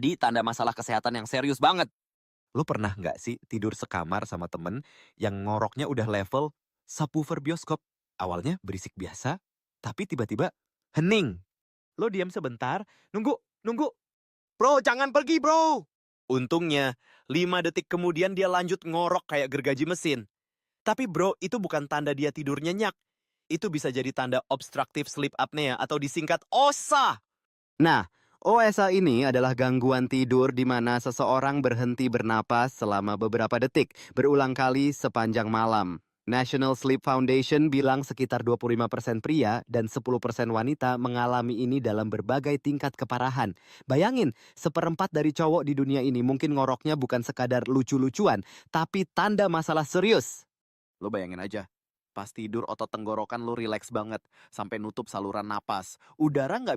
jadi tanda masalah kesehatan yang serius banget. Lo pernah nggak sih tidur sekamar sama temen yang ngoroknya udah level subwoofer bioskop? Awalnya berisik biasa, tapi tiba-tiba hening. Lo diam sebentar, nunggu, nunggu. Bro, jangan pergi bro! Untungnya, 5 detik kemudian dia lanjut ngorok kayak gergaji mesin. Tapi bro, itu bukan tanda dia tidur nyenyak. Itu bisa jadi tanda obstructive sleep apnea atau disingkat OSA. Nah, OSA ini adalah gangguan tidur di mana seseorang berhenti bernapas selama beberapa detik, berulang kali sepanjang malam. National Sleep Foundation bilang sekitar 25% pria dan 10% wanita mengalami ini dalam berbagai tingkat keparahan. Bayangin, seperempat dari cowok di dunia ini mungkin ngoroknya bukan sekadar lucu-lucuan, tapi tanda masalah serius. Lo bayangin aja, pas tidur otot tenggorokan lo rileks banget, sampai nutup saluran napas. Udara nggak